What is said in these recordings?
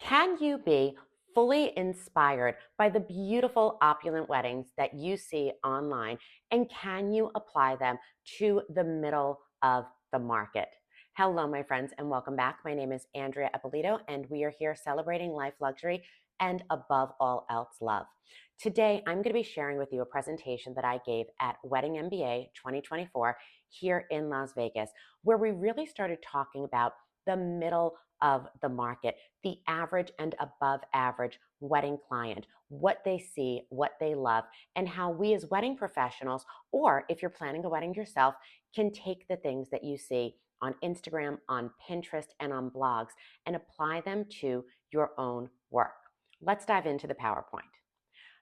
Can you be fully inspired by the beautiful, opulent weddings that you see online? And can you apply them to the middle of the market? Hello, my friends, and welcome back. My name is Andrea Eppolito, and we are here celebrating life luxury and above all else, love. Today, I'm going to be sharing with you a presentation that I gave at Wedding MBA 2024 here in Las Vegas, where we really started talking about the middle of the market, the average and above average wedding client, what they see, what they love, and how we as wedding professionals, or if you're planning a wedding yourself, can take the things that you see on Instagram, on Pinterest, and on blogs and apply them to your own work. Let's dive into the PowerPoint.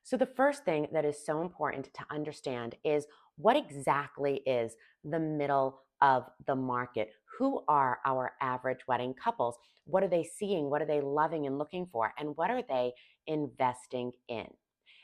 So, the first thing that is so important to understand is what exactly is the middle of the market? Who are our average wedding couples? What are they seeing? What are they loving and looking for? And what are they investing in?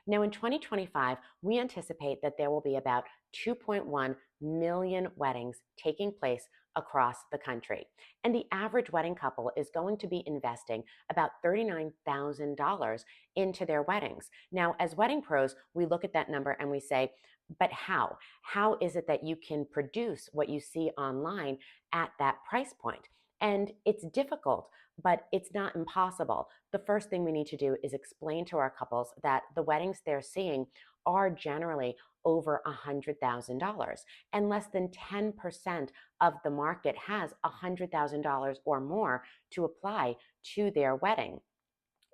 Now, in 2025, we anticipate that there will be about 2.1 million weddings taking place across the country. And the average wedding couple is going to be investing about $39,000 into their weddings. Now, as wedding pros, we look at that number and we say, but how? How is it that you can produce what you see online at that price point? And it's difficult, but it's not impossible. The first thing we need to do is explain to our couples that the weddings they're seeing are generally over $100,000, and less than 10% of the market has $100,000 or more to apply to their wedding.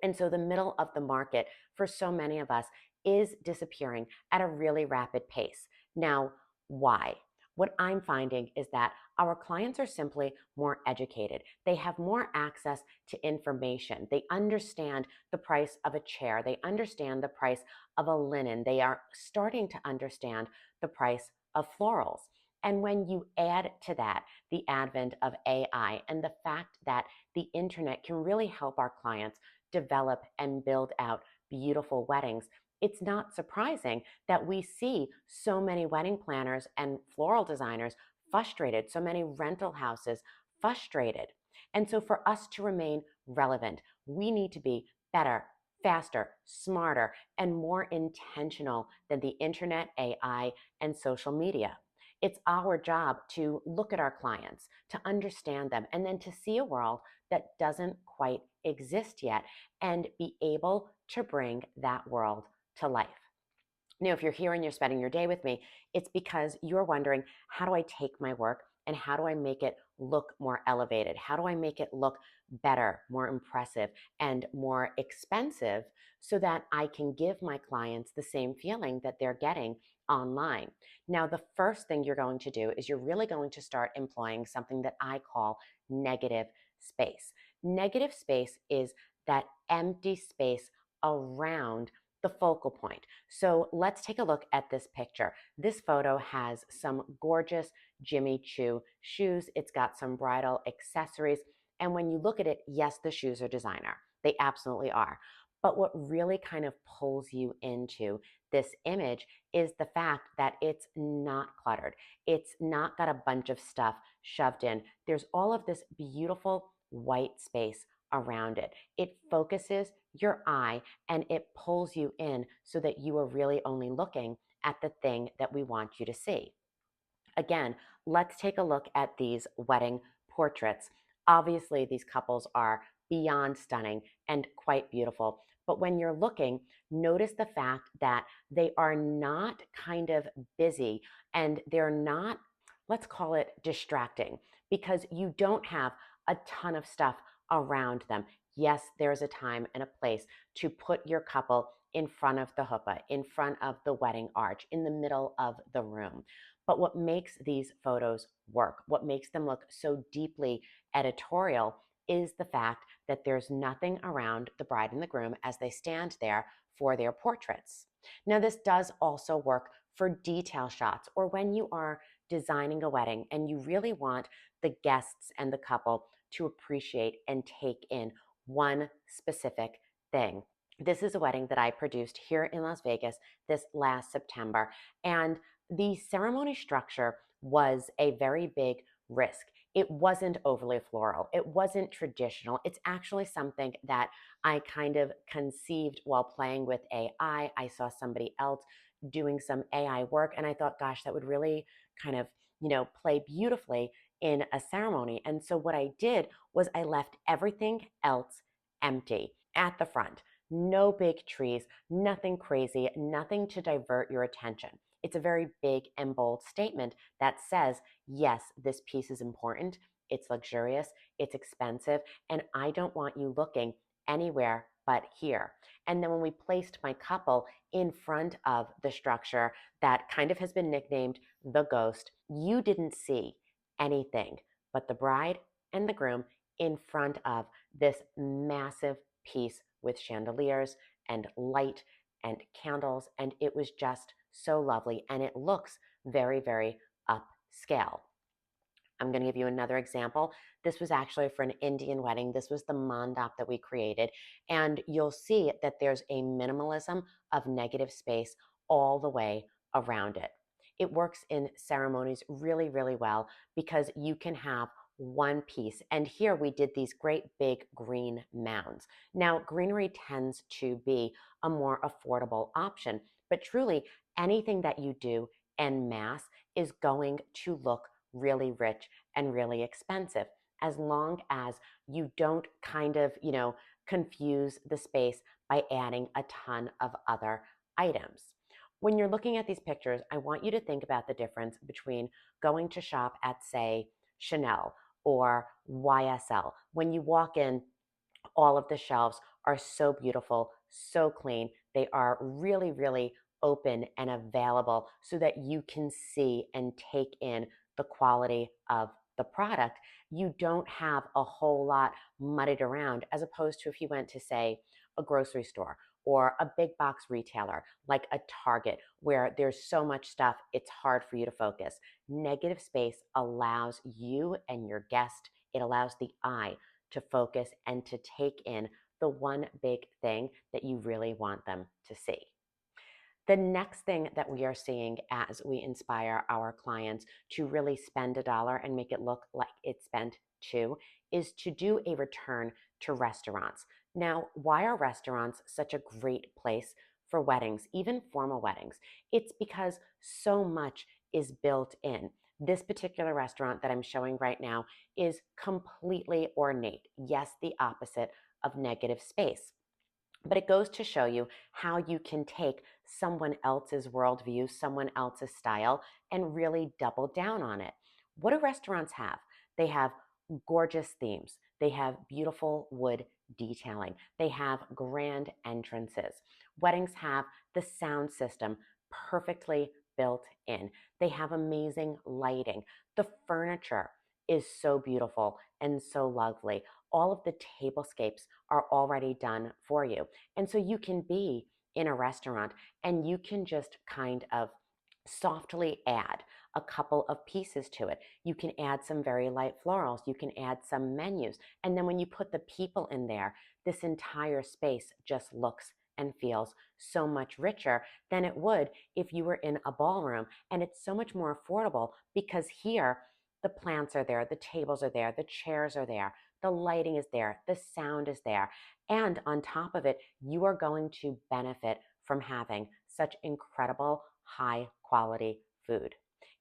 And so the middle of the market for so many of us is disappearing at a really rapid pace. Now, why? What I'm finding is that our clients are simply more educated. They have more access to information. They understand the price of a chair. They understand the price of a linen. They are starting to understand the price of florals. And when you add to that the advent of AI and the fact that the internet can really help our clients develop and build out beautiful weddings, it's not surprising that we see so many wedding planners and floral designers frustrated, so many rental houses frustrated. And so, for us to remain relevant, we need to be better, faster, smarter, and more intentional than the internet, AI, and social media. It's our job to look at our clients, to understand them, and then to see a world that doesn't quite exist yet and be able to bring that world to life. Now, if you're here and you're spending your day with me, it's because you're wondering, how do I take my work and how do I make it look more elevated? How do I make it look better, more impressive, and more expensive so that I can give my clients the same feeling that they're getting online? Now, the first thing you're going to do is you're really going to start employing something that I call negative space. Negative space is that empty space around the focal point. So let's take a look at this picture. This photo has some gorgeous Jimmy Choo shoes. It's got some bridal accessories. And when you look at it, yes, the shoes are designer. They absolutely are. But what really kind of pulls you into this image is the fact that it's not cluttered. It's not got a bunch of stuff shoved in. There's all of this beautiful white space around it. It focuses your eye and it pulls you in so that you are really only looking at the thing that we want you to see. Again, let's take a look at these wedding portraits. Obviously, these couples are beyond stunning and quite beautiful. But when you're looking, notice the fact that they are not kind of busy and they're not, let's call it distracting, because you don't have a ton of stuff around them. Yes, there's a time and a place to put your couple in front of the huppah, in front of the wedding arch, in the middle of the room. But what makes these photos work, what makes them look so deeply editorial, is the fact that there's nothing around the bride and the groom as they stand there for their portraits. Now, this does also work for detail shots or when you are designing a wedding and you really want the guests and the couple to appreciate and take in one specific thing. This is a wedding that I produced here in Las Vegas this last September, and the ceremony structure was a very big risk. It wasn't overly floral. It wasn't traditional. It's actually something that I kind of conceived while playing with AI. I saw somebody else doing some AI work, and I thought, gosh, that would really kind of, play beautifully in a ceremony. And so what I did was I left everything else empty at the front. No big trees, nothing crazy, nothing to divert your attention. It's a very big and bold statement that says, yes, this piece is important, it's luxurious, it's expensive, and I don't want you looking anywhere but here. And then when we placed my couple in front of the structure that kind of has been nicknamed the ghost, you didn't see anything but the bride and the groom in front of this massive piece with chandeliers and light and candles. And it was just so lovely. And it looks very, very upscale. I'm going to give you another example. This was actually for an Indian wedding. This was the mandap that we created. And you'll see that there's a minimalism of negative space all the way around it. It works in ceremonies really, really well because you can have one piece. And here we did these great big green mounds. Now, greenery tends to be a more affordable option, but truly anything that you do en masse is going to look really rich and really expensive, as long as you don't kind of, confuse the space by adding a ton of other items. When you're looking at these pictures, I want you to think about the difference between going to shop at, say, Chanel or YSL. When you walk in, all of the shelves are so beautiful, so clean. They are really, really open and available so that you can see and take in the quality of the product. You don't have a whole lot muddied around, as opposed to if you went to, say, a grocery store or a big box retailer like a Target, where there's so much stuff, it's hard for you to focus. Negative space allows you and your guest, it allows the eye to focus and to take in the one big thing that you really want them to see. The next thing that we are seeing as we inspire our clients to really spend a dollar and make it look like it's spent two is to do a return to restaurants. Now, why are restaurants such a great place for weddings, even formal weddings? It's because so much is built in. This particular restaurant that I'm showing right now is completely ornate. Yes, the opposite of negative space. But it goes to show you how you can take someone else's worldview, someone else's style, and really double down on it. What do restaurants have? They have gorgeous themes. They have beautiful wood detailing. They have grand entrances. Weddings have the sound system perfectly built in. They have amazing lighting. The furniture is so beautiful and so lovely. All of the tablescapes are already done for you. And so you can be in a restaurant and you can just kind of softly add a couple of pieces to it. You can add some very light florals. You can add some menus. And then when you put the people in there, this entire space just looks and feels so much richer than it would if you were in a ballroom. And it's so much more affordable because here the plants are there, the tables are there, the chairs are there, the lighting is there, the sound is there. And on top of it, you are going to benefit from having such incredible high quality food.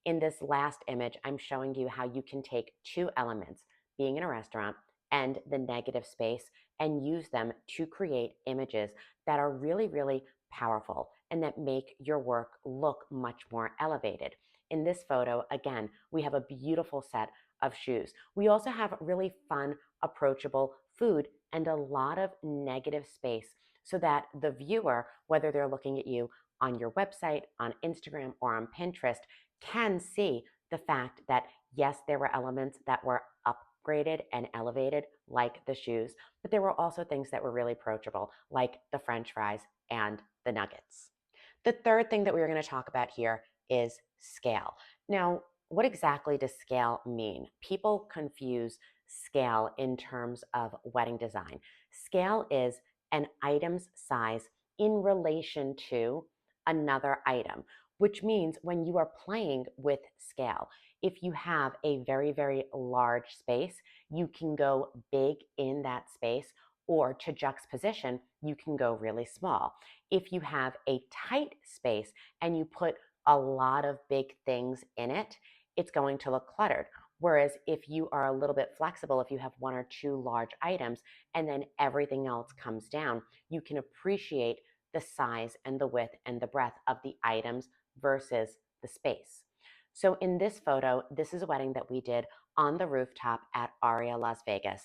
In this last image, I'm showing you how you can take two elements, being in a restaurant and the negative space, and use them to create images that are really, really powerful and that make your work look much more elevated. In this photo, again, we have a beautiful set of shoes. We also have really fun, approachable food and a lot of negative space so that the viewer, whether they're looking at you on your website, on Instagram, or on Pinterest, can see the fact that yes, there were elements that were upgraded and elevated, like the shoes, but there were also things that were really approachable, like the French fries and the nuggets. The third thing that we are going to talk about here is scale. Now, what exactly does scale mean? People confuse scale in terms of wedding design. Scale is an item's size in relation to another item. which means when you are playing with scale, if you have a very, very large space, you can go big in that space, or to juxtaposition, you can go really small. If you have a tight space and you put a lot of big things in it, it's going to look cluttered. Whereas if you are a little bit flexible, if you have one or two large items and then everything else comes down, you can appreciate the size and the width and the breadth of the items versus the space. So in this photo, this is a wedding that we did on the rooftop at Aria Las Vegas.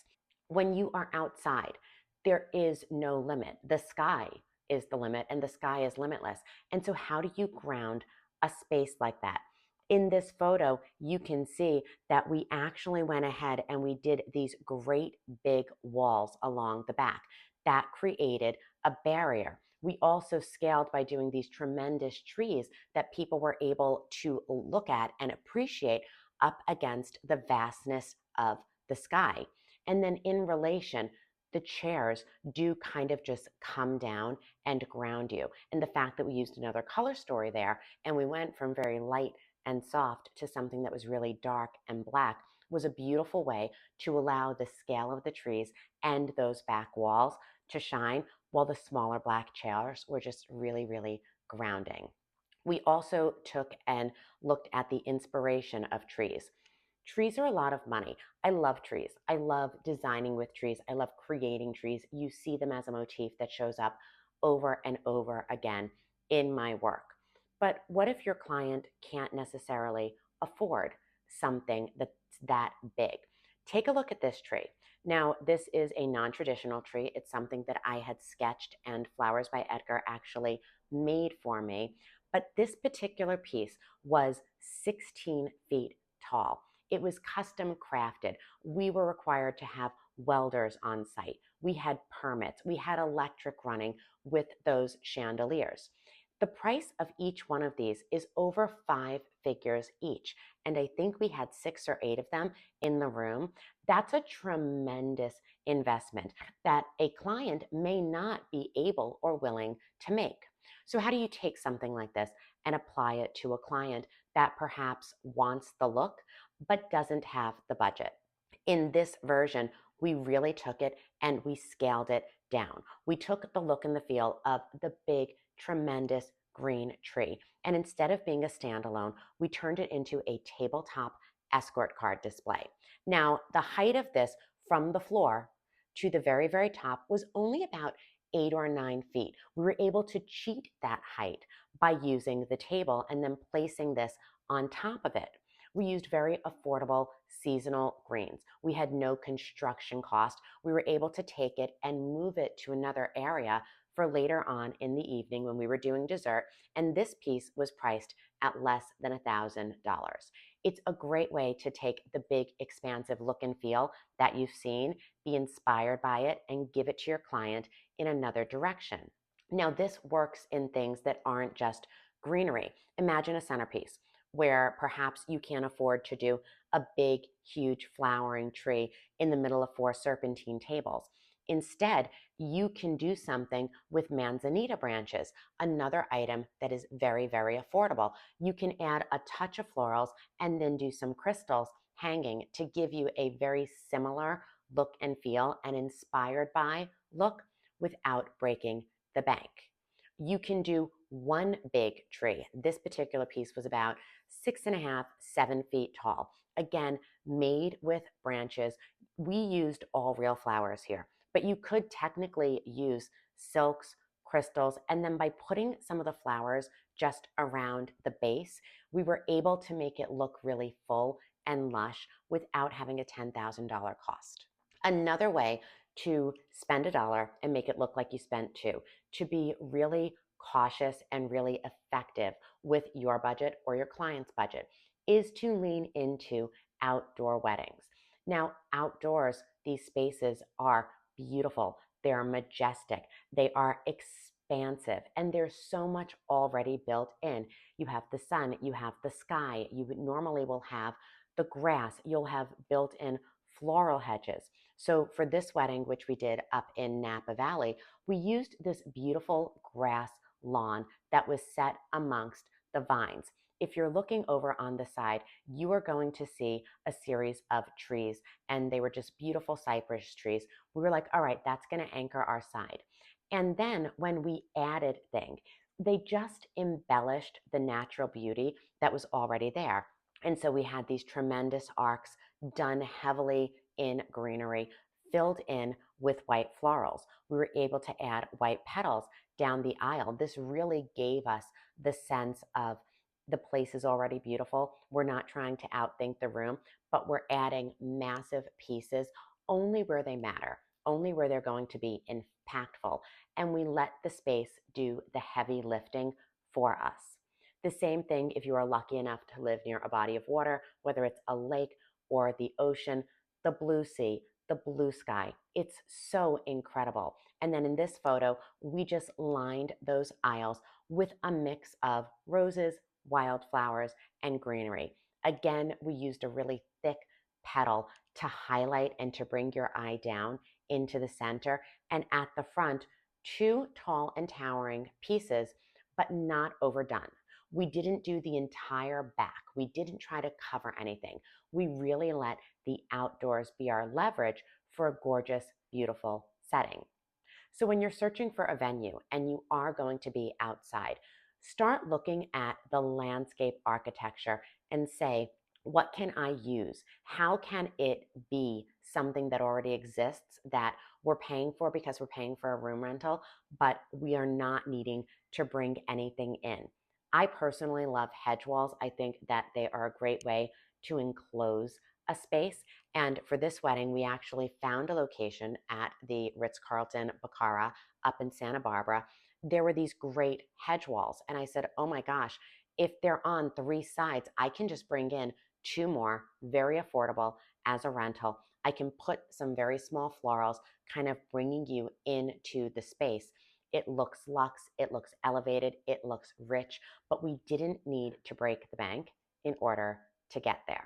When you are outside, there is no limit. The sky is the limit, and the sky is limitless. And so how do you ground a space like that? In this photo, you can see that we actually went ahead and we did these great big walls along the back. That created a barrier. We also scaled by doing these tremendous trees that people were able to look at and appreciate up against the vastness of the sky. And then in relation, the chairs do kind of just come down and ground you. And the fact that we used another color story there and we went from very light and soft to something that was really dark and black was a beautiful way to allow the scale of the trees and those back walls to shine, while the smaller black chairs were just really, really grounding. We also took and looked at the inspiration of trees. Trees are a lot of money. I love trees. I love designing with trees. I love creating trees. You see them as a motif that shows up over and over again in my work. But what if your client can't necessarily afford something that's that big? Take a look at this tree. Now, this is a non-traditional tree. It's something that I had sketched and Flowers by Edgar actually made for me. But this particular piece was 16 feet tall. It was custom crafted. We were required to have welders on site. We had permits. We had electric running with those chandeliers. The price of each one of these is over 5 figures each. And I think we had 6 or 8 of them in the room. That's a tremendous investment that a client may not be able or willing to make. So how do you take something like this and apply it to a client that perhaps wants the look but doesn't have the budget? In this version, we really took it and we scaled it down. We took the look and the feel of the big, tremendous green tree. And instead of being a standalone, we turned it into a tabletop escort card display. Now, the height of this from the floor to the very, very top was only about 8 or 9 feet. We were able to cheat that height by using the table and then placing this on top of it. We used very affordable seasonal greens. We had no construction cost. We were able to take it and move it to another area for later on in the evening when we were doing dessert. And this piece was priced at less than $1,000. It's a great way to take the big, expansive look and feel that you've seen, be inspired by it, and give it to your client in another direction. Now, this works in things that aren't just greenery. Imagine a centerpiece where perhaps you can't afford to do a big, huge flowering tree in the middle of 4 serpentine tables. Instead, you can do something with manzanita branches, another item that is very, very affordable. You can add a touch of florals and then do some crystals hanging to give you a very similar look and feel and inspired by look without breaking the bank. You can do one big tree. This particular piece was about 6.5, 7 feet tall. Again, made with branches. We used all real flowers here, but you could technically use silks, crystals, and then by putting some of the flowers just around the base, we were able to make it look really full and lush without having a $10,000 cost. Another way to spend $1 and make it look like you spent two, to be really cautious and really effective with your budget or your client's budget, is to lean into outdoor weddings. Now, outdoors, these spaces are beautiful. They are majestic. They are expansive. And there's so much already built in. You have the sun, you have the sky, you normally will have the grass, you'll have built in floral hedges. So for this wedding, which we did up in Napa Valley, we used this beautiful grass lawn that was set amongst the vines. If you're looking over on the side, you are going to see a series of trees, and they were just beautiful cypress trees. We were like, all right, that's going to anchor our side. And then when we added things, they just embellished the natural beauty that was already there. And so we had these tremendous arcs done heavily in greenery, filled in with white florals. We were able to add white petals down the aisle. This really gave us the sense of the place is already beautiful. We're not trying to outthink the room, but we're adding massive pieces only where they matter, only where they're going to be impactful. And we let the space do the heavy lifting for us. The same thing if you are lucky enough to live near a body of water, whether it's a lake or the ocean, the blue sea, the blue sky. It's so incredible. And then in this photo, we just lined those aisles with a mix of roses, wildflowers, and greenery. Again, we used a really thick petal to highlight and to bring your eye down into the center. And at the front, two tall and towering pieces, but not overdone. We didn't do the entire back. We didn't try to cover anything. We really let the outdoors be our leverage for a gorgeous, beautiful setting. So when you're searching for a venue and you are going to be outside, start looking at the landscape architecture and say, what can I use? How can it be something that already exists that we're paying for because we're paying for a room rental, but we are not needing to bring anything in? I personally love hedge walls. I think that they are a great way to enclose a space. And for this wedding, we actually found a location at the Ritz-Carlton Bacara up in Santa Barbara. There were these great hedge walls. And I said, oh my gosh, if they're on three sides, I can just bring in two more, very affordable as a rental. I can put some very small florals, kind of bringing you into the space. It looks luxe, it looks elevated, it looks rich, but we didn't need to break the bank in order to get there.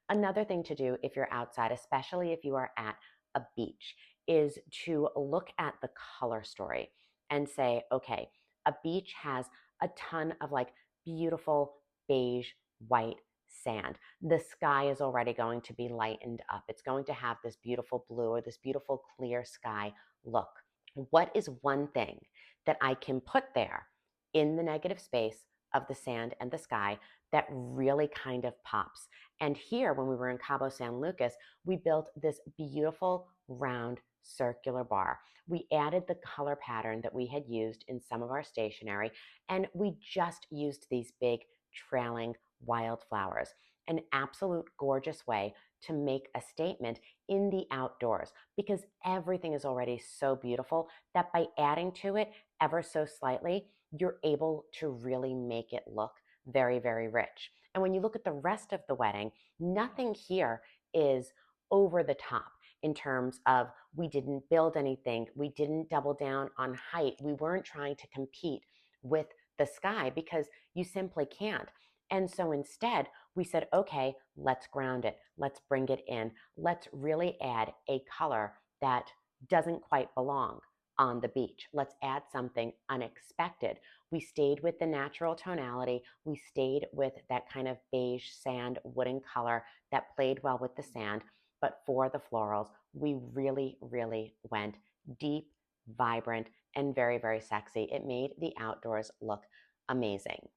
Another thing to do if you're outside, especially if you are at a beach, is to look at the color story and say, okay, a beach has a ton of like beautiful beige, white sand. The sky is already going to be lightened up. It's going to have this beautiful blue or this beautiful clear sky look. What is one thing that I can put there in the negative space of the sand and the sky that really kind of pops? And here, when we were in Cabo San Lucas, we built this beautiful round circular bar. We added the color pattern that we had used in some of our stationery, and we just used these big trailing wildflowers. An absolute gorgeous way to make a statement in the outdoors, because everything is already so beautiful that by adding to it ever so slightly, you're able to really make it look very, very rich. And when you look at the rest of the wedding, nothing here is over the top in terms of we didn't build anything, we didn't double down on height, we weren't trying to compete with the sky because you simply can't. And so instead, we said, okay, let's ground it, let's bring it in, let's really add a color that doesn't quite belong on the beach. Let's add something unexpected. We stayed with the natural tonality. We stayed with that kind of beige sand wooden color that played well with the sand. But for the florals, we really, really went deep, vibrant, and very, very sexy. It made the outdoors look amazing.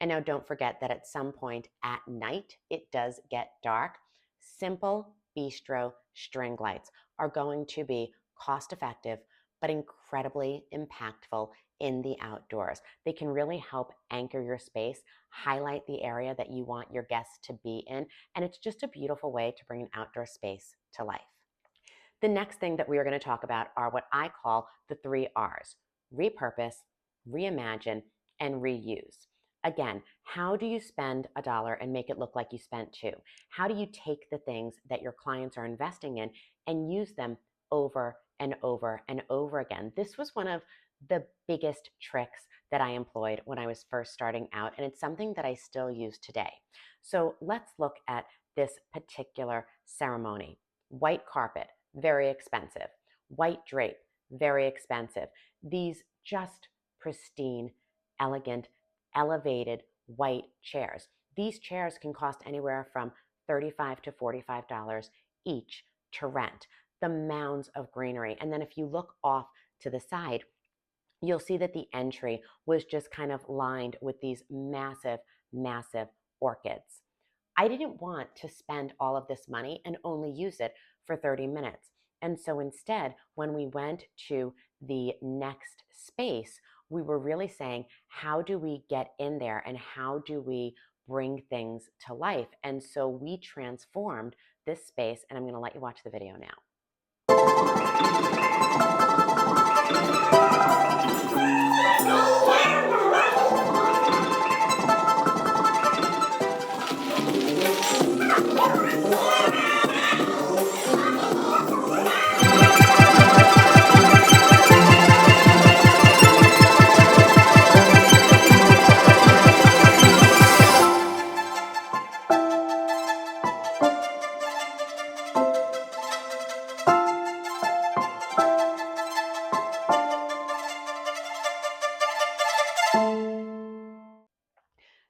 And now don't forget that at some point at night, it does get dark. Simple bistro string lights are going to be cost effective, but incredibly impactful in the outdoors. They can really help anchor your space, highlight the area that you want your guests to be in, and it's just a beautiful way to bring an outdoor space to life. The next thing that we are going to talk about are what I call the 3 R's: repurpose, reimagine, and reuse. Again, how do you spend $1 and make it look like you spent 2? How do you take the things that your clients are investing in and use them over and over and over again? This was one of the biggest tricks that I employed when I was first starting out, and it's something that I still use today. So let's look at this particular ceremony. White carpet, very expensive. White drape, very expensive. These just pristine, elegant, elevated white chairs. These chairs can cost anywhere from $35 to $45 each to rent. The mounds of greenery. And then if you look off to the side, you'll see that the entry was just kind of lined with these massive, massive orchids. I didn't want to spend all of this money and only use it for 30 minutes. And so instead, when we went to the next space, we were really saying, how do we get in there and how do we bring things to life? And so we transformed this space, and I'm going to let you watch the video now.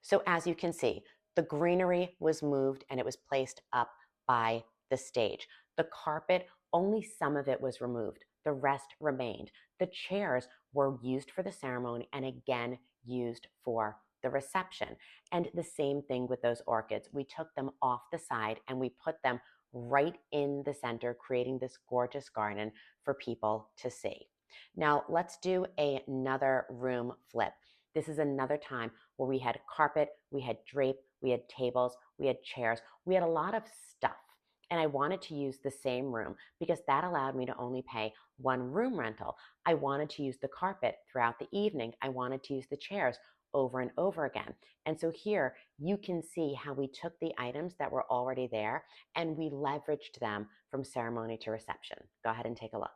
So as you can see, the greenery was moved and it was placed up by the stage. The carpet, only some of it was removed. The rest remained. The chairs were used for the ceremony and again used for the reception. And the same thing with those orchids. We took them off the side and we put them right in the center, creating this gorgeous garden for people to see. Now let's do another room flip. This is another time where we had carpet, we had drape, we had tables, we had chairs, we had a lot of stuff. And I wanted to use the same room because that allowed me to only pay one room rental. I wanted to use the carpet throughout the evening. I wanted to use the chairs over and over again. And so here you can see how we took the items that were already there and we leveraged them from ceremony to reception. Go ahead and take a look.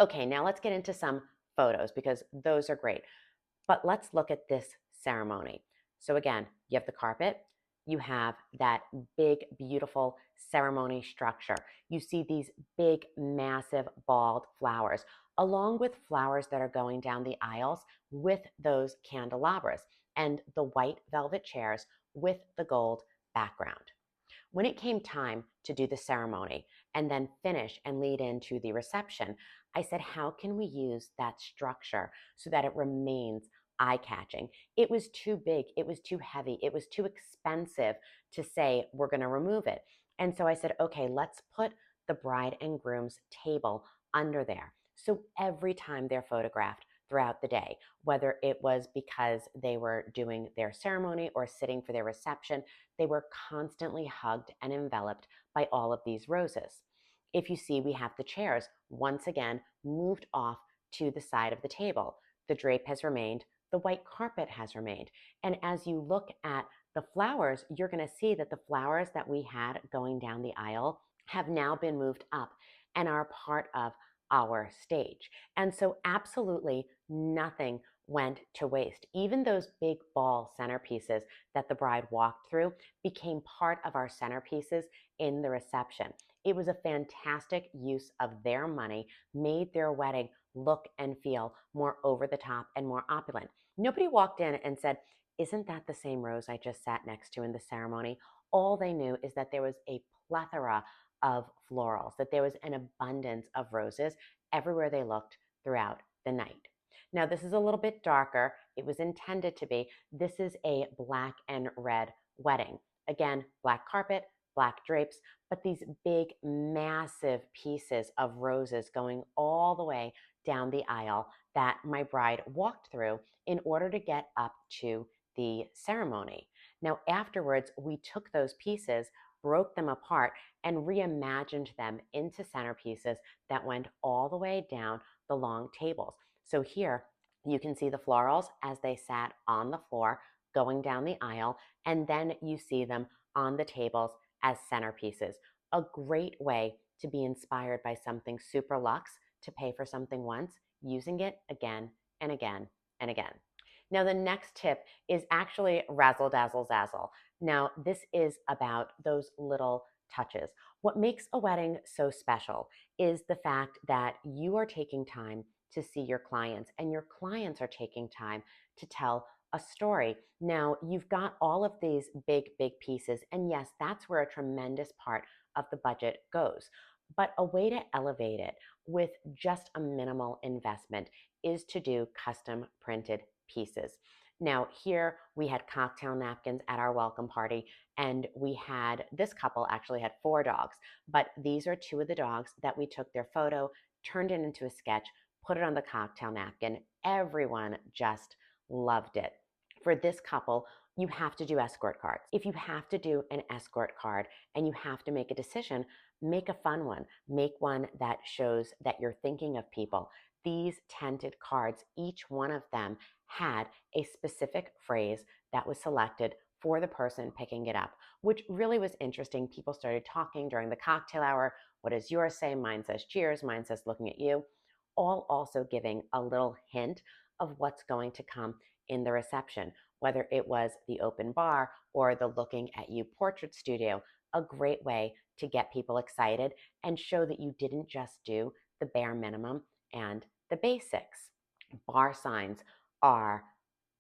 Okay, now let's get into some photos because those are great. But let's look at this ceremony. So again, you have the carpet, you have that big, beautiful ceremony structure. You see these big, massive, bald flowers, along with flowers that are going down the aisles with those candelabras and the white velvet chairs with the gold background. When it came time to do the ceremony and then finish and lead into the reception, I said, how can we use that structure so that it remains eye-catching? It was too big, it was too heavy, it was too expensive to say we're going to remove it. And so I said, okay, let's put the bride and groom's table under there. So every time they're photographed throughout the day, whether it was because they were doing their ceremony or sitting for their reception, they were constantly hugged and enveloped by all of these roses. If you see, we have the chairs once again moved off to the side of the table. The drape has remained, the white carpet has remained. And as you look at the flowers, you're going to see that the flowers that we had going down the aisle have now been moved up and are part of our stage. And so absolutely nothing went to waste. Even those big ball centerpieces that the bride walked through became part of our centerpieces in the reception. It was a fantastic use of their money, made their wedding look and feel more over the top and more opulent. Nobody walked in and said, isn't that the same rose I just sat next to in the ceremony? All they knew is that there was a plethora of florals, that there was an abundance of roses everywhere they looked throughout the night. Now, this is a little bit darker. It was intended to be. This is a black and red wedding. Again, black carpet, black drapes, but these big, massive pieces of roses going all the way down the aisle that my bride walked through in order to get up to the ceremony. Now, afterwards, we took those pieces, broke them apart, and reimagined them into centerpieces that went all the way down the long tables. So here you can see the florals as they sat on the floor going down the aisle, and then you see them on the tables as centerpieces. A great way to be inspired by something super luxe, to pay for something once, using it again and again and again. Now, the next tip is actually razzle dazzle zazzle. Now, this is about those little touches. What makes a wedding so special is the fact that you are taking time to see your clients, and your clients are taking time to tell a story. Now, you've got all of these big pieces, and yes, that's where a tremendous part of the budget goes. But a way to elevate it with just a minimal investment is to do custom printed pieces. Now, here we had cocktail napkins at our welcome party, and we had this couple actually had 4 dogs, but these are 2 of the dogs that we took their photo, turned it into a sketch, put it on the cocktail napkin. Everyone just loved it. For this couple, you have to do escort cards. If you have to do an escort card and you have to make a decision, make a fun one. Make one that shows that you're thinking of people. These tented cards, each one of them had a specific phrase that was selected for the person picking it up, which really was interesting. People started talking during the cocktail hour. What does yours say? Mine says cheers. Mine says looking at you. All also giving a little hint of what's going to come in the reception, whether it was the open bar or the looking at you portrait studio. A great way to get people excited and show that you didn't just do the bare minimum and the basics. Bar signs are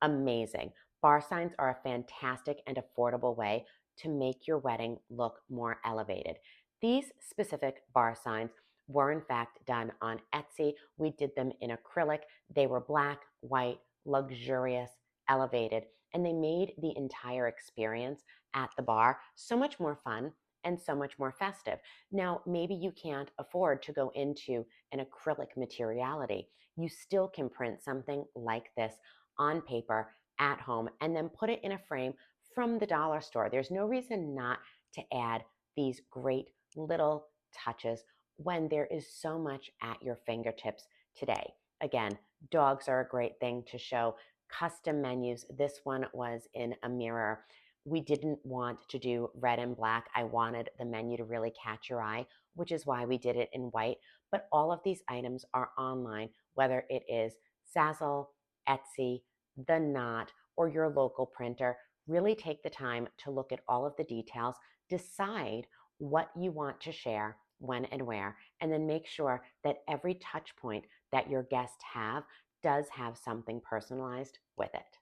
amazing. Bar signs are a fantastic and affordable way to make your wedding look more elevated. These specific bar signs were in fact done on Etsy. We did them in acrylic. They were black, white, luxurious, elevated, and they made the entire experience at the bar so much more fun and so much more festive. Now, maybe you can't afford to go into an acrylic materiality. You still can print something like this on paper at home and then put it in a frame from the dollar store. There's no reason not to add these great little touches when there is so much at your fingertips today. Again, dogs are a great thing to show. Custom menus. This one was in a mirror. We didn't want to do red and black. I wanted the menu to really catch your eye, which is why we did it in white. But all of these items are online, whether it is Zazzle, Etsy, The Knot, or your local printer. Really take the time to look at all of the details, decide what you want to share, when and where, and then make sure that every touch point that your guests have does have something personalized with it.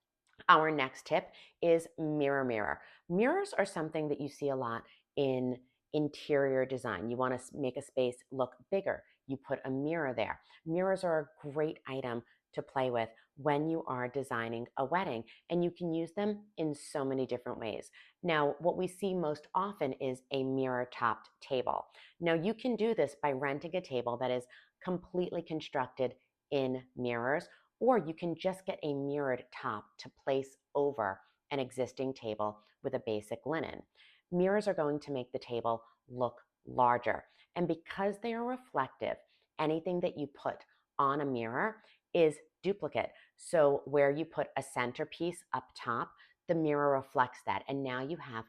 Our next tip is mirror. Mirrors are something that you see a lot in interior design. You want to make a space look bigger. You put a mirror there. Mirrors are a great item to play with when you are designing a wedding, and you can use them in so many different ways. Now, what we see most often is a mirror-topped table. Now, you can do this by renting a table that is completely constructed in mirrors, or you can just get a mirrored top to place over an existing table with a basic linen. Mirrors are going to make the table look larger. And because they are reflective, anything that you put on a mirror is duplicate. So where you put a centerpiece up top, the mirror reflects that. And now you have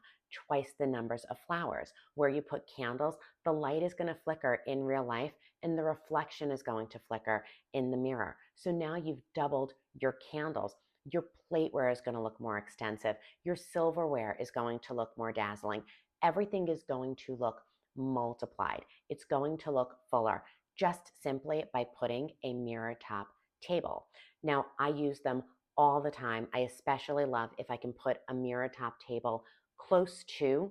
twice the numbers of flowers. Where you put candles, the light is going to flicker in real life and the reflection is going to flicker in the mirror. So now you've doubled your candles. Your plateware is going to look more extensive. Your silverware is going to look more dazzling. Everything is going to look multiplied. It's going to look fuller just simply by putting a mirror top table. Now, I use them all the time. I especially love if I can put a mirror top table close to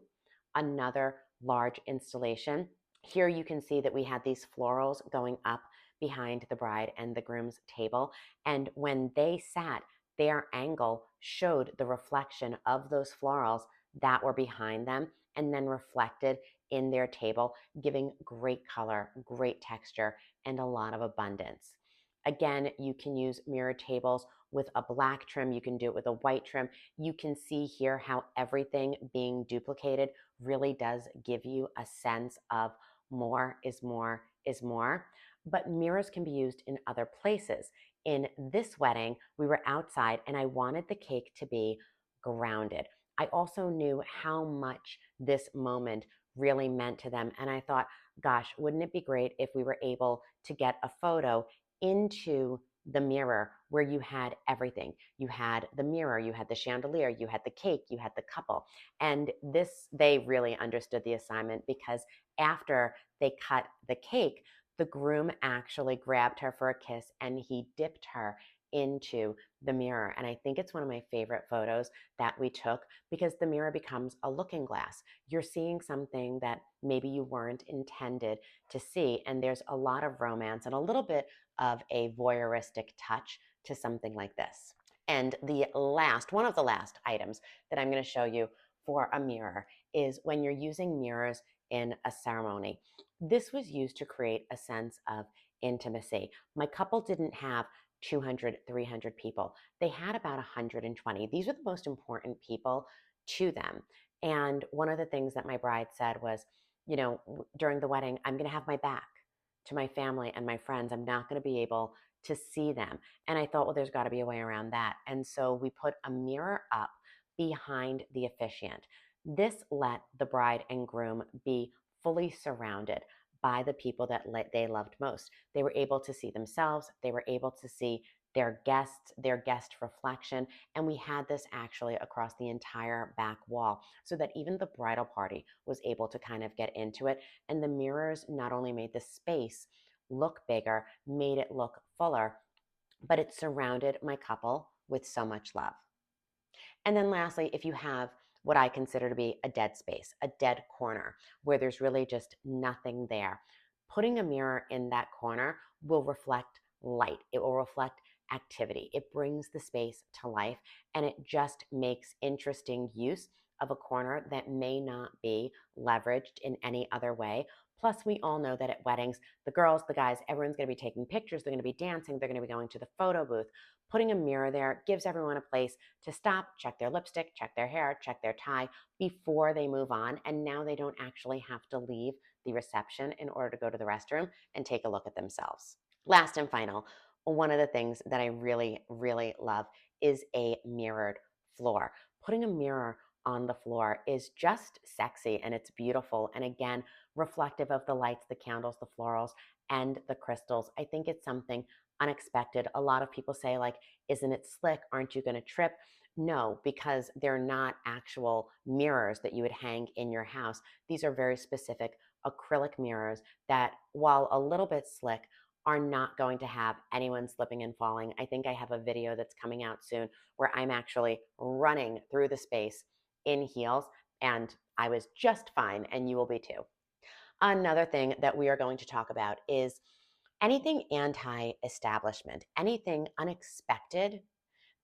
another large installation. Here you can see that we had these florals going up behind the bride and the groom's table. And when they sat, their angle showed the reflection of those florals that were behind them and then reflected in their table, giving great color, great texture, and a lot of abundance. Again, you can use mirror tables with a black trim. You can do it with a white trim. You can see here how everything being duplicated really does give you a sense of more is more is more. But mirrors can be used in other places. In this wedding, we were outside and I wanted the cake to be grounded. I also knew how much this moment really meant to them. And I thought, gosh, wouldn't it be great if we were able to get a photo into the mirror, where you had everything. You had the mirror, you had the chandelier, you had the cake, you had the couple. And this, they really understood the assignment, because after they cut the cake, the groom actually grabbed her for a kiss and he dipped her into the mirror. And I think it's one of my favorite photos that we took, because the mirror becomes a looking glass. You're seeing something that maybe you weren't intended to see. And there's a lot of romance and a little bit of a voyeuristic touch to something like this. And one of the last items that I'm going to show you for a mirror is when you're using mirrors in a ceremony. This was used to create a sense of intimacy. My couple didn't have 200, 300 people. They had about 120. These were the most important people to them. And one of the things that my bride said was, during the wedding, I'm going to have my back to my family and my friends. I'm not going to be able to see them. And I thought, well, there's got to be a way around that. And so we put a mirror up behind the officiant. This let the bride and groom be fully surrounded by the people that they loved most. They were able to see themselves. They were able to see their guest reflection. And we had this actually across the entire back wall, so that even the bridal party was able to kind of get into it. And the mirrors not only made the space look bigger, made it look fuller, but it surrounded my couple with so much love. And then lastly, if you have what I consider to be a dead space, a dead corner, where there's really just nothing there, putting a mirror in that corner will reflect light. It will reflect activity. It brings the space to life, and it just makes interesting use of a corner that may not be leveraged in any other way. Plus, we all know that at weddings, the girls, the guys, everyone's going to be taking pictures. They're going to be dancing. They're going to be going to the photo booth. Putting a mirror there gives everyone a place to stop, check their lipstick, check their hair, check their tie before they move on. And now they don't actually have to leave the reception in order to go to the restroom and take a look at themselves. Last and final, one of the things that I really, really love is a mirrored floor. Putting a mirror on the floor is just sexy, and it's beautiful. And again, reflective of the lights, the candles, the florals, and the crystals. I think it's something unexpected. A lot of people say, like, isn't it slick? Aren't you going to trip? No, because they're not actual mirrors that you would hang in your house. These are very specific acrylic mirrors that, while a little bit slick, are not going to have anyone slipping and falling. I think I have a video that's coming out soon where I'm actually running through the space in heels, and I was just fine, and you will be too. Another thing that we are going to talk about is anything anti-establishment, anything unexpected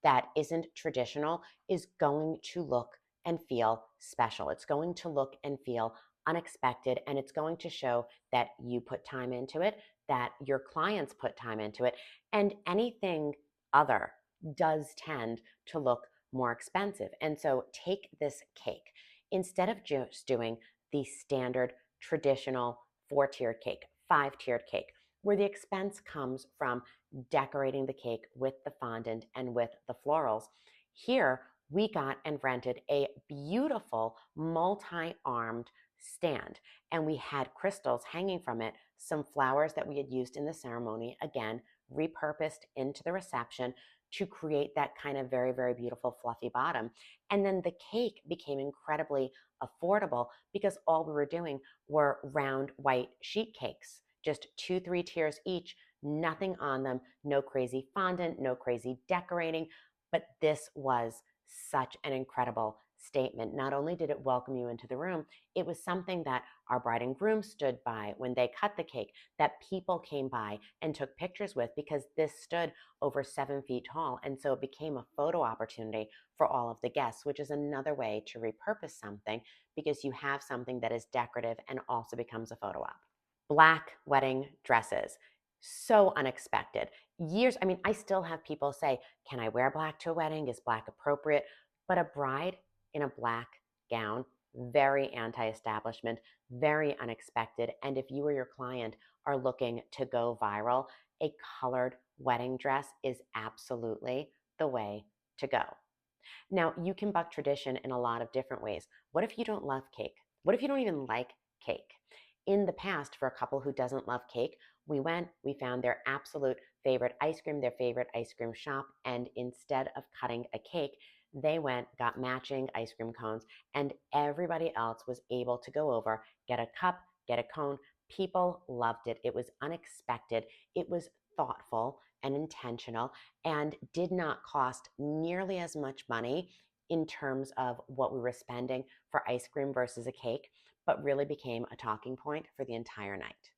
that isn't traditional is going to look and feel special. It's going to look and feel unexpected, and it's going to show that you put time into it, that your clients put time into it, and anything other does tend to look more expensive. And so take this cake. Instead of just doing the standard traditional 4-tiered cake, 5-tiered cake, where the expense comes from decorating the cake with the fondant and with the florals, here we got and rented a beautiful multi-armed stand, and we had crystals hanging from it, some flowers that we had used in the ceremony, again, repurposed into the reception to create that kind of very, very beautiful fluffy bottom. And then the cake became incredibly affordable because all we were doing were round white sheet cakes, just 2, 3 tiers each, nothing on them, no crazy fondant, no crazy decorating. But this was such an incredible statement. Not only did it welcome you into the room, it was something that our bride and groom stood by when they cut the cake, that people came by and took pictures with, because this stood over 7 feet tall. And so it became a photo opportunity for all of the guests, which is another way to repurpose something, because you have something that is decorative and also becomes a photo op. Black wedding dresses. So unexpected. I still have people say, can I wear black to a wedding? Is black appropriate? But a bride in a black gown, very anti-establishment, very unexpected. And if you or your client are looking to go viral, a colored wedding dress is absolutely the way to go. Now, you can buck tradition in a lot of different ways. What if you don't love cake? What if you don't even like cake? In the past, for a couple who doesn't love cake, we found their absolute favorite ice cream, their favorite ice cream shop, and instead of cutting a cake, they went, got matching ice cream cones, and everybody else was able to go over, get a cup, get a cone. People loved it. It was unexpected. It was thoughtful and intentional and did not cost nearly as much money in terms of what we were spending for ice cream versus a cake, but really became a talking point for the entire night.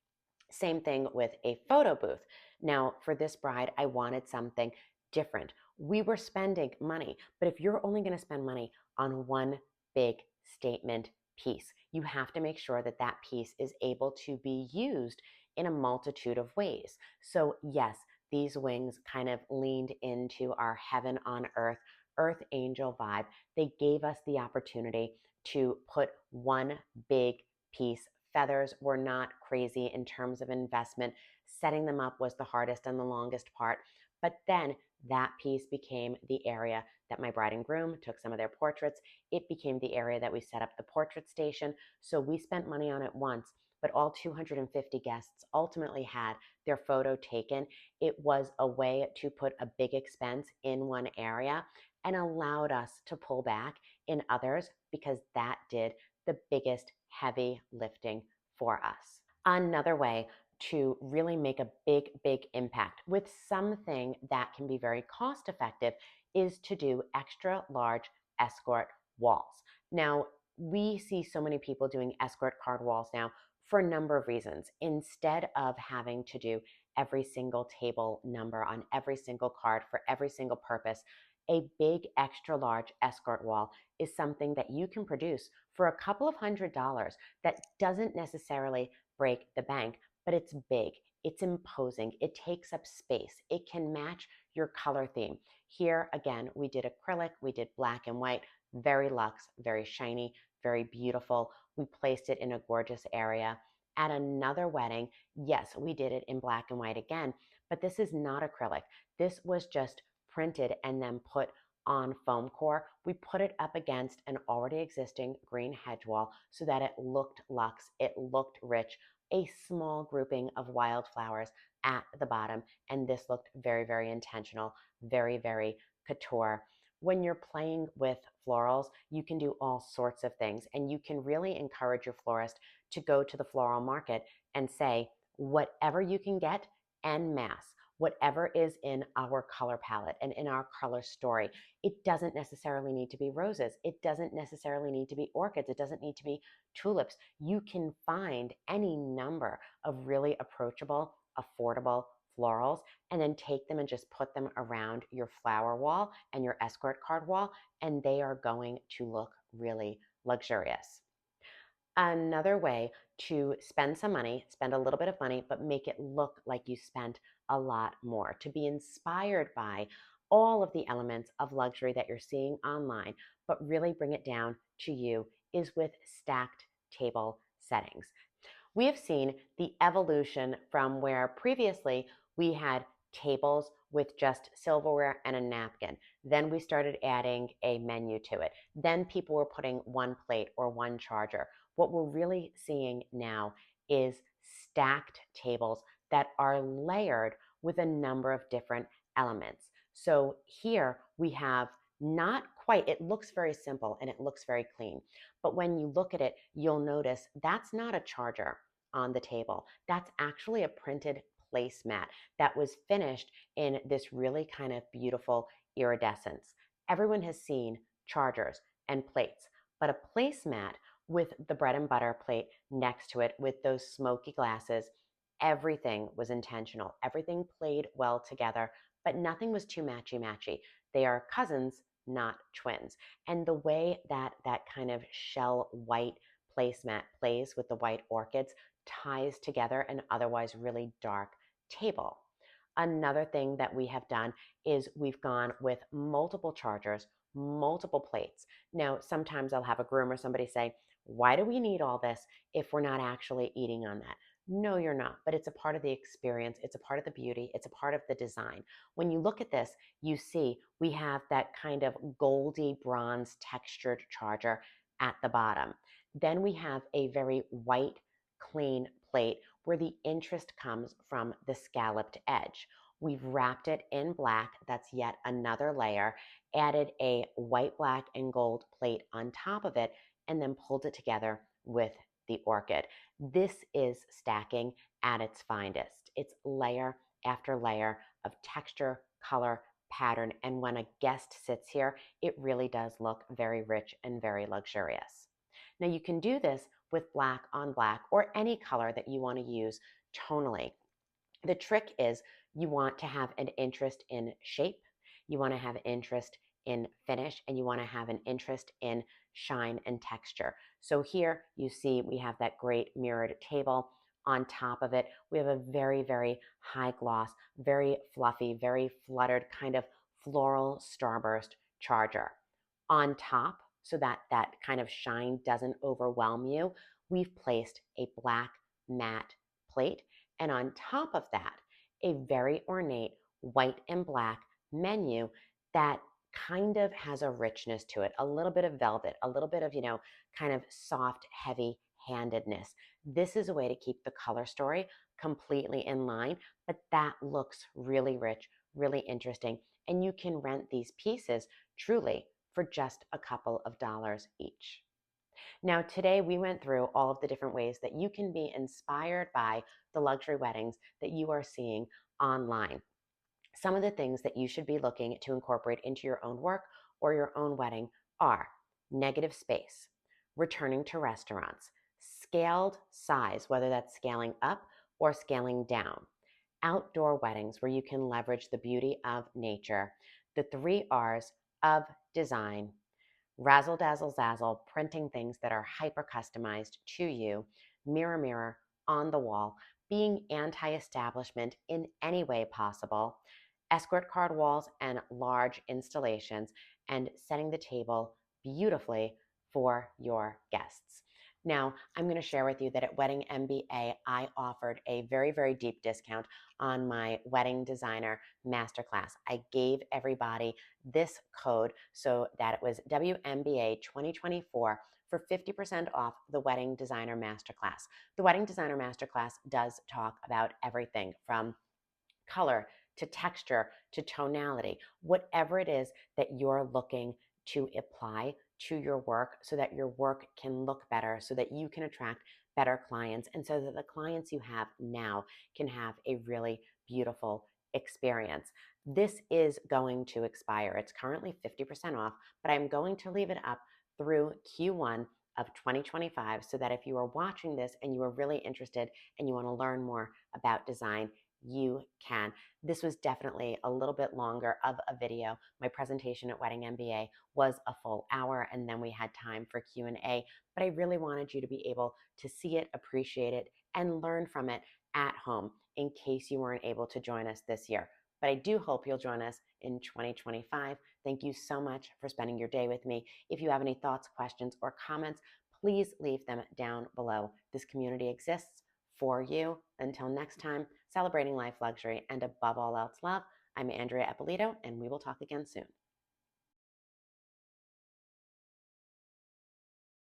Same thing with a photo booth. Now, for this bride, I wanted something different. We were spending money, but if you're only going to spend money on one big statement piece, you have to make sure that that piece is able to be used in a multitude of ways. So, yes, these wings kind of leaned into our heaven on earth, earth angel vibe. They gave us the opportunity to put one big piece. Feathers were not crazy in terms of investment. Setting them up was the hardest and the longest part. But then that piece became the area that my bride and groom took some of their portraits. It became the area that we set up the portrait station. So we spent money on it once, but all 250 guests ultimately had their photo taken. It was a way to put a big expense in one area and allowed us to pull back in others because that did the biggest heavy lifting for us. Another way to really make a big, big impact with something that can be very cost effective is to do extra large escort walls. Now, we see so many people doing escort card walls now for a number of reasons. Instead of having to do every single table number on every single card for every single purpose, a big extra large escort wall is something that you can produce for a couple of $100s that doesn't necessarily break the bank, but it's big, it's imposing, it takes up space, it can match your color theme. Here again, we did acrylic, we did black and white, very luxe, very shiny, very beautiful. We placed it in a gorgeous area. At another wedding, yes, we did it in black and white again, but this is not acrylic. This was just printed and then put on foam core. We put it up against an already existing green hedge wall so that it looked luxe, it looked rich, a small grouping of wildflowers at the bottom. And this looked very, very intentional, very, very couture. When you're playing with florals, you can do all sorts of things, and you can really encourage your florist to go to the floral market and say, whatever you can get en masse, whatever is in our color palette and in our color story. It doesn't necessarily need to be roses. It doesn't necessarily need to be orchids. It doesn't need to be tulips. You can find any number of really approachable, affordable florals and then take them and just put them around your flower wall and your escort card wall, and they are going to look really luxurious. Another way to spend some money, spend a little bit of money, but make it look like you spent a lot more, to be inspired by all of the elements of luxury that you're seeing online, but really bring it down to you, is with stacked table settings. We have seen the evolution from where previously we had tables with just silverware and a napkin. Then we started adding a menu to it. Then people were putting one plate or one charger. What we're really seeing now is stacked tables that are layered with a number of different elements. So here we have not quite, it looks very simple and it looks very clean. But when you look at it, you'll notice that's not a charger on the table. That's actually a printed placemat that was finished in this really kind of beautiful iridescence. Everyone has seen chargers and plates, but a placemat with the bread and butter plate next to it with those smoky glasses, everything was intentional. Everything played well together, but nothing was too matchy-matchy. They are cousins, not twins. And the way that that kind of shell white placemat plays with the white orchids ties together an otherwise really dark table. Another thing that we have done is we've gone with multiple chargers, multiple plates. Now, sometimes I'll have a groom or somebody say, why do we need all this if we're not actually eating on that? No, you're not, but it's a part of the experience. It's a part of the beauty. It's a part of the design. When you look at this, you see we have that kind of goldy bronze textured charger at the bottom. Then we have a very white, clean plate where the interest comes from the scalloped edge. We've wrapped it in black. That's yet another layer. Added a white, black, and gold plate on top of it, and then pulled it together with the orchid. This is stacking at its finest. It's layer after layer of texture, color, pattern, and when a guest sits here, it really does look very rich and very luxurious. Now you can do this with black on black or any color that you want to use tonally. The trick is you want to have an interest in shape, you want to have interest in finish, and you want to have an interest in shine and texture. So here you see we have that great mirrored table. On top of it, we have a very, very high gloss, very fluffy, very fluttered kind of floral starburst charger. On top, so that that kind of shine doesn't overwhelm you, we've placed a black matte plate, and on top of that, a very ornate white and black menu that kind of has a richness to it, a little bit of velvet, a little bit of, kind of soft, heavy handedness. This is a way to keep the color story completely in line, but that looks really rich, really interesting. And you can rent these pieces truly for just a couple of dollars each. Now, today we went through all of the different ways that you can be inspired by the luxury weddings that you are seeing online. Some of the things that you should be looking to incorporate into your own work or your own wedding are negative space, returning to restaurants, scaled size, whether that's scaling up or scaling down, outdoor weddings where you can leverage the beauty of nature, the 3 R's of design, razzle dazzle zazzle, printing things that are hyper customized to you, mirror mirror on the wall, being anti-establishment in any way possible, escort card walls and large installations, and setting the table beautifully for your guests. Now, I'm going to share with you that at Wedding MBA, I offered a very, very deep discount on my wedding designer masterclass. I gave everybody this code so that it was WMBA 2024 for 50% off the Wedding Designer Masterclass. The Wedding Designer Masterclass does talk about everything from color to texture to tonality, whatever it is that you're looking to apply to your work so that your work can look better, so that you can attract better clients, and so that the clients you have now can have a really beautiful experience. This is going to expire. It's currently 50% off, but I'm going to leave it up through Q1 of 2025 so that if you are watching this and you are really interested and you want to learn more about design, you can. This was definitely a little bit longer of a video. My presentation at Wedding MBA was a full hour, and then we had time for Q&A, but I really wanted you to be able to see it, appreciate it, and learn from it at home in case you weren't able to join us this year. But I do hope you'll join us in 2025. Thank you so much for spending your day with me. If you have any thoughts, questions, or comments, please leave them down below. This community exists for you. Until next time, celebrating life, luxury, and above all else, love, I'm Andrea Eppolito, and we will talk again soon.